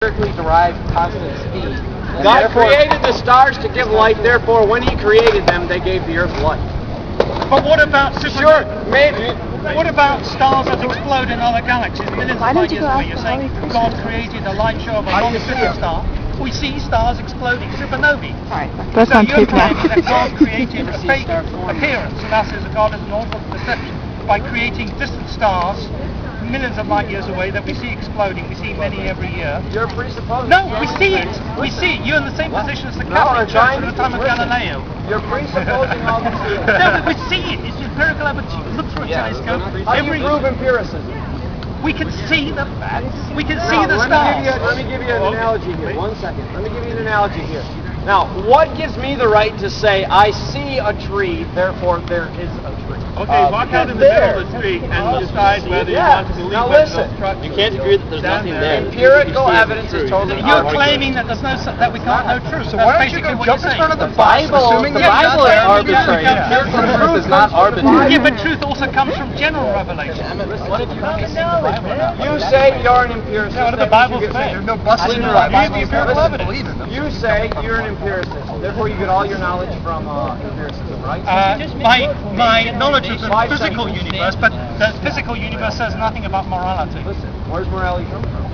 empirically derived constant speed. God created the stars to give light, therefore when he created them, they gave the earth light. But what about Sure, maybe. What about stars that explode in other galaxies millions of light years away? You're saying God created a light show of a long superstar. We see stars exploding, supernovae. That's So on you're tape now. claiming that God created a fake appearance, and that is that God is an awful deception by creating distant stars millions of light years away that we see exploding. We see many every year. You're presupposing. No, we see it. We see it. You're in the same position as the Catholic Church at the time of Galileo. You're presupposing all this. No, but we see it. It's empirical evidence. You can look through a telescope. How do you prove empiricism? We can see them. We can see the stars. Let me give you an analogy here. 1 second. Let me give you an analogy here. Now, what gives me the right to say I see a tree, therefore there is a tree? Okay, walk out in the middle of the street and decide whether you want to believe Now in listen. those structures. You can't agree that there's nothing there. Empirical evidence is totally You're arbitrary. claiming that there's no that we can't know truth. So why don't you go jump in front of the bus, Bible, assuming the that Bible you're is not arbitrary. there? Empirical Truth truth is not arbitrary. Yeah, but truth also comes from general revelation. What if you don't see the Bible? You say you're an empiricist. What do the that means Bible you get- say? There's no buses in the Right. Bible. Use the empirical Listen, evidence. believe in them. You say you're an empiricist, therefore you get all your knowledge from empiricism, right? My knowledge of the 5 physical seconds. universe, but the physical universe says nothing about morality. Listen, where's morality come from?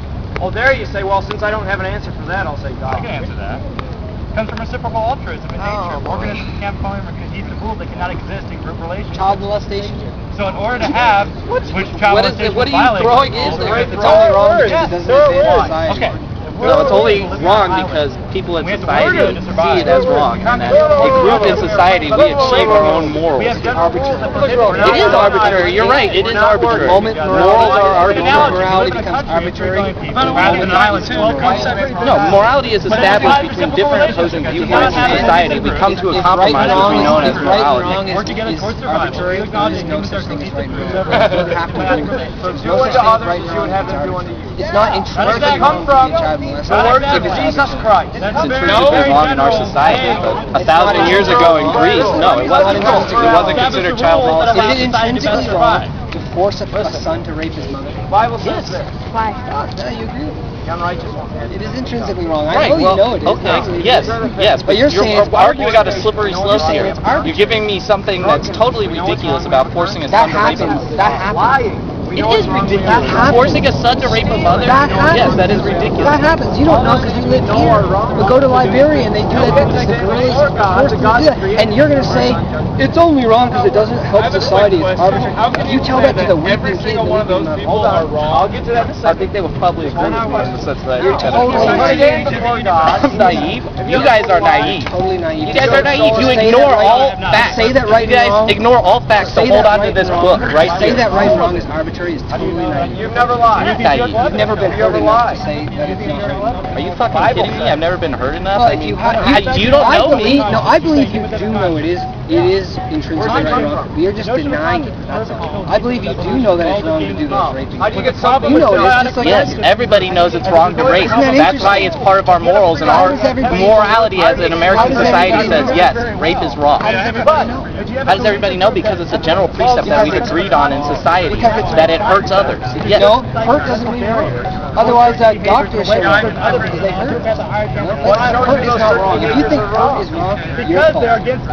Oh, there you say, well, since I don't have an answer for that, I'll say God. I can answer that. It comes from reciprocal altruism in nature. Organisms can't form or conceive the rule, they cannot exist in group relationships. Child molestation. So in order to have, which child What is it? molestation What are you violates throwing the in rules, there? It's only wrong because Yeah, it doesn't throw advance one. society. Okay. No, it's only wrong because people in society see it as wrong. And as a group in society, we achieve our own morals. We have general rules that prohibit It is arbitrary. You're right. It is arbitrary. Moment Morals are arbitrary. morality becomes arbitrary. Rather than an island, No, morality is established between different opposing viewpoints in society. We come to a compromise which we know as Right and wrong morality. is arbitrary. There is no such thing as right and wrong. You have to do it. There's Do no unto such thing as others right as and you would wrong. have them do unto you. It's not intrinsically Where does that come wrong to be a from? child The molester. words of Jesus Christ. It's intrinsically wrong in our society, but 1,000 years ago in Greece, no, it wasn't. It wasn't considered child Is molestation. it intrinsically wrong to force a son to rape his mother? The Bible says this. Why? No, you agree. The unrighteous one. It is intrinsically wrong. I Right, know you well, know it is. okay, yes, But you're saying it's arguing on a slippery slope here. it's arbitrary. You're giving me something that's totally ridiculous about forcing a That son to rape a happens. That happens. Lying. We It know is it's wrong. ridiculous. That happens. Forcing a son to rape a mother? That happens. Yes, that is ridiculous. That happens. You don't know because you live here. But go to Liberia and they do that because the guerrillas are forced to do that. And you're going to say, it's only wrong because it doesn't help society. It's arbitrary. If you tell that to the weeping kid, Hold on. I'll get to that in a I second. think they would probably agree with me such that. You're totally Somebody naive. came before God. I'm naive. You guys are naive. Totally naive. You guys are naive. You Say that ignore right- all facts. Say that right You guys and wrong. ignore all facts to Say hold that on to right this and book wrong. right Say here. that right and wrong is arbitrary is totally naive. You've never lied. Naive. You've never been You hurt ever enough lied? to say that it's not. Are you fucking kidding me? I've never been hurt enough. Well, I if mean, you have, you don't I know believe, me. No, I believe you do know it is intrinsically right and wrong. We are just denying it. That's all. I believe you do know that it's wrong to do those raping. How do you get something You know with it is just like Yes, everybody knows it's wrong to rape. Isn't that That's why it's part of our morals and our morality as an American society says, yes, rape is wrong. How does everybody know? How does everybody know? Because it's a general precept that we've agreed on in society, that it hurts others. Yes. No, hurt doesn't mean hurt. Otherwise, doctors should hurt others because they hurt. No, hurt is not wrong. If you think hurt is wrong, you're fault. they're against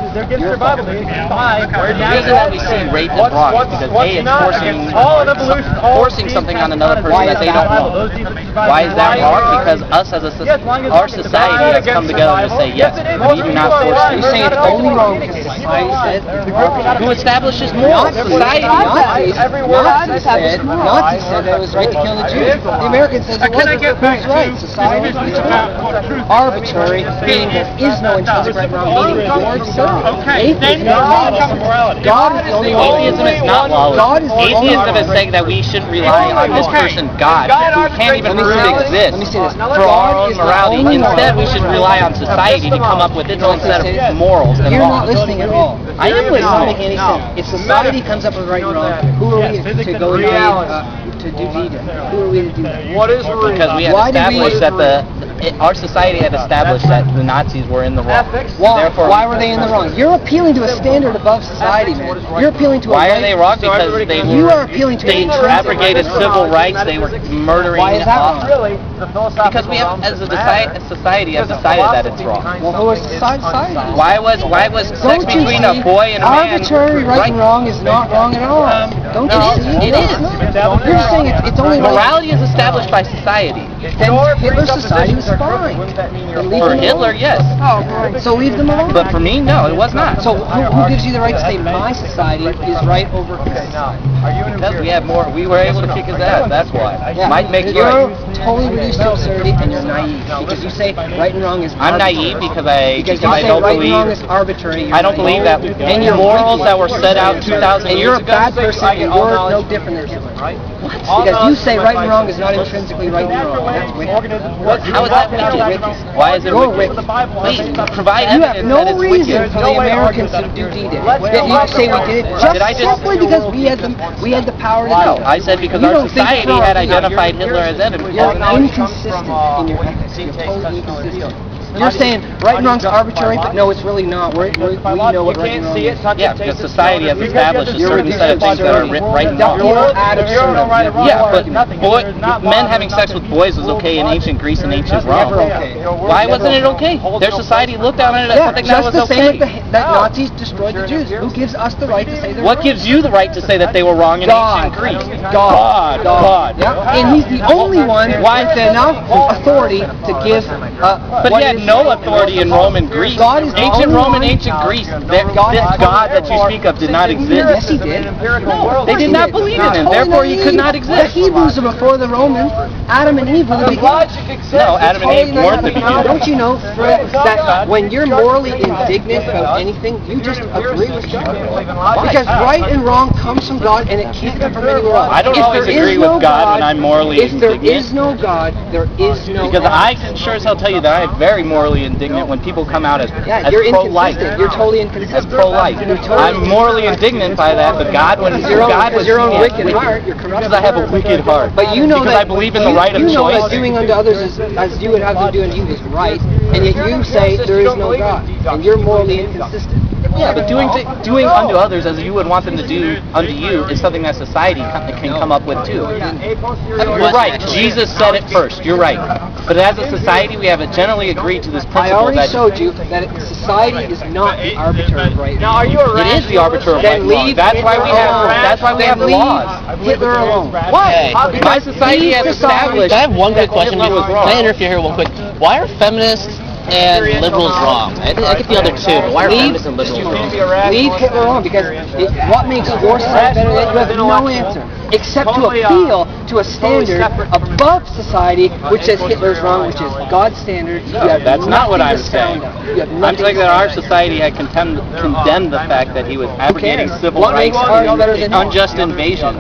Your survival. fault. They defy The reason that we see rape is wrong is because A, it's forcing something on another person that they don't want. Why is that wrong? Because us as our society has come together to say, yes, we do not force You're things. saying it's only wrong because society said Who establishes morals? Society. Nazis said that it was right to kill the Jews. The American says it Can I wasn't. get back Who's right? to Society this is is about what truth arbitrary, meaning there is no intrinsic right and wrong, meaning God is Okay, then God is the only one. Atheism is not lawless. God is the only Atheism is saying that we shouldn't rely on this person, God, who can't even prove Let me exists say this. for our God own is the morality. only one. Instead, we should rely on society to come up with its own set of morals and You're not laws. listening at all. I am It's not listening. making any sense. If society comes up with right and wrong, who are we to go invade, to do VEDA? Who are we to do that? What is Because we have Why do we- established that our society had established that the Nazis were in the wrong. Why? Therefore, Why were they in the wrong? You're appealing to a standard above society, man. You're appealing to a Why right. are they wrong? Because You are appealing to they an intrinsic abrogated civil rights. They were murdering. Why is that wrong? Really, the philosophical Because we have, as a society, have Because decided that it's wrong. Well, who was society? Why was sex Don't you between see? a boy and a man Arbitrary right and wrong is not wrong at all. Don't you no, see? it is. You're just saying it's only right. Morality is established by society. Then Hitler's society was fine. Then leave For them Hitler, alone. yes. So leave them alone. But for me, no, it was not. So who gives you the right to say my society is right over his society? Because we have more, we were able to kick his ass. That's why. Yeah. Might make you You're right. totally reduced to absurdity and you're naive because you say right and wrong is I'm arbitrary. naive because I Because you I say don't right and wrong believe. is arbitrary. You're I don't believe that naive. any you're morals wicked. that were set out 2,000 And years you're a ago. bad person and you're no different than someone. Because you say right and wrong is not intrinsically right and wrong. That's wicked. How is that wicked? Why is it You're wicked? wicked. Please provide You have evidence no that it's reason wicked. for the Americans to do D-Day. Yet you say we did it Did I just- simply because we had the power to do No, it. I said because You our don't think it's society wrong. had identified Hitler as enemy. You're inconsistent in your ethics. You're totally inconsistent. You're saying right and wrong's arbitrary, but no, it's really not. We know what right and wrong is. Yeah, because society has established a certain set of things that are right and wrong. You're ad absurdum. Yeah, but men having sex with boys was okay in ancient Greece and ancient Rome. Never okay. Why wasn't it okay? Their society looked down on it as Yeah, something that just was the same okay. that Nazis destroyed the Jews. Who gives us the right to say they're What wrong? gives you the right to say that they were wrong in God. ancient Greece? God. God. Yeah, and he's the only one with enough authority to give. But he had no authority in Rome and Greece. God is the Ancient only Rome and one- ancient Greece, this God has God that you speak of did not Yes, exist. he did. No, they did not believe in him. Therefore, he could not The exist. Hebrews are before the Romans. Adam and Eve were the beginning. No, Adam and Eve weren't the beginning. Don't you know, Fred, that when you're morally indignant about anything, you just agree with God? Because right and wrong comes from God, and it can't come from anywhere else. I don't If always there is agree no with God when I'm morally If there indignant. is no God, there is no Because ethics. I can sure as hell tell you that I am very morally indignant when people come out as You're pro-life. inconsistent. You're totally As inconsistent. pro-life. You're totally I'm morally indignant by that, but God, when God was your own yeah, wicked heart, you're corrupt. because I have a wicked heart. But you know because that I believe in the right of you know choice. that doing unto others as you would have them do unto you is right, and yet you say there is no God, and you're morally inconsistent. Yeah, but doing unto others as you would want them to do unto you is something that society can come up with too. You're right. Jesus said it first. You're right. But as a society, we have generally agreed to this I principle already that showed you that society is not the arbiter of right. Now, are you a it is the arbiter of right Then and wrong. leave That's why we have. Hitler alone. That's why we Then have leave laws. Hitler alone. Why? My society has established. I have one quick that question. Hitler was wrong. Can I interfere here real quick? Why are feminists and liberals wrong? I get the other two, but why are feminists and liberals wrong? Leave Hitler alone because what makes your side better than you have no answer except to appeal to a standard above society which says Hitler's wrong, which is God's standard. You have That's not what nothing I'm to stand saying. on. You have I'm nothing saying to that our stand on. society had condemned the fact that he was abrogating cares? civil What rights makes ours better than his? unjust invasion.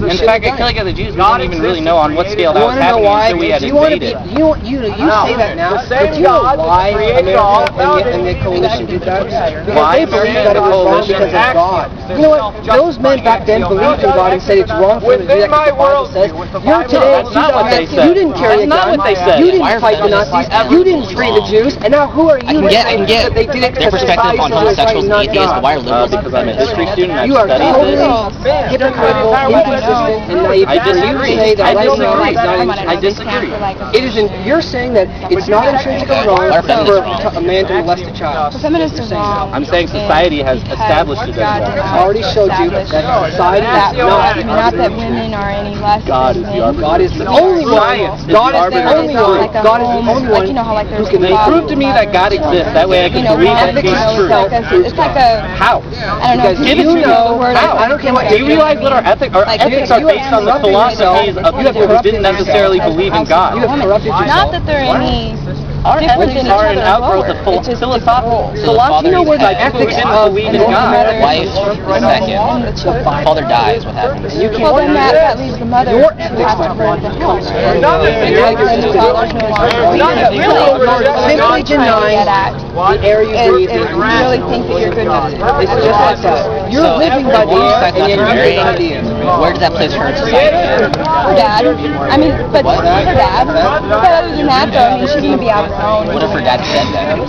In shit fact, we've I feel like done. the Jews, we didn't even really know on what scale that You was want to know happening why? until we had Do you want to be? invaded. You say that now, but do you know why America and the coalition did that? Because Why they believed America that it and the was wrong coalition? because of God. You know what? Those men back then believed in God and said it's wrong for them to do that because the Bible says. You're today. That's not what they said. You didn't carry a That's not gun. what they said. You didn't Why are fight the feminists Nazis. You didn't free the Jews. And now who are you? I can get that they did it their because perspective on society said homosexuals it's and not atheists, God. but why are liberals and Because I'm a history feminists? student, I've You are studied totally this. hypocritical, inconsistent, and naive. I disagree. You say that I right and wrong disagree. is not intrinsic. I disagree. It isn't. You're saying that it's not intrinsically wrong Are feminists for wrong? a man to molest a child. Feminists are wrong. I'm saying society has established it as wrong. I already showed you that society is Not that women are any less God is than the men. arbiter. God is the only one. Science is God the is the arbiter. only one. Like a God is the home, only like, one you know how, like, who there's can the make. father, Prove to me that God exists. That way I can You know, believe that ethics He's is true. like it's like a, How? I don't know, Because give you it to me know the word. how? I don't care what Do you realize what our ethics are? Like, Ethics you are based on the corrupted philosophies yourself. of You have people who corrupted didn't necessarily believe in God. You have corrupted yourself. Not that they're any Our different ethics than each are an other outgrowth lower. of It's just philosophical. So the father You know where the has ethics didn't of believe an in God. ultimate wife, the second. Father dies, what happens? You can't. Well, then that leaves the mother Your to ethics, have my to burn friend, the house. are not Because the father's no longer. Really? really trying to get at the air you is breathe. if you really think that you're good enough. It's just like that. You're So, living by when you these, decide and not to you're marry, ideas. where does that place her in society? Her dad. I mean, but her dad. But other than that, though, I mean, she's going to be out of her own. What if her dad's dead then?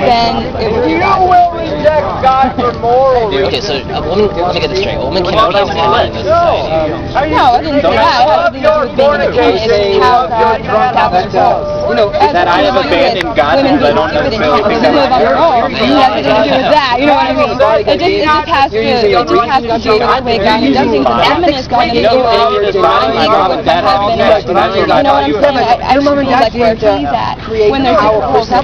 Then it would be God. Reject God for moral Okay, so a woman, let me get this straight. A woman cannot be independent in this society. No, I didn't say that. It has nothing to do with being independent. It's how God established roles. You know, That I have abandoned God because I don't necessarily think live on their own. It has nothing to do with that. You know what I mean? It just has to do with the way God does things. Feminist God is You know, any of this body, my mom and dad have been you know what I'm saying? I just feel like where he's at when there's a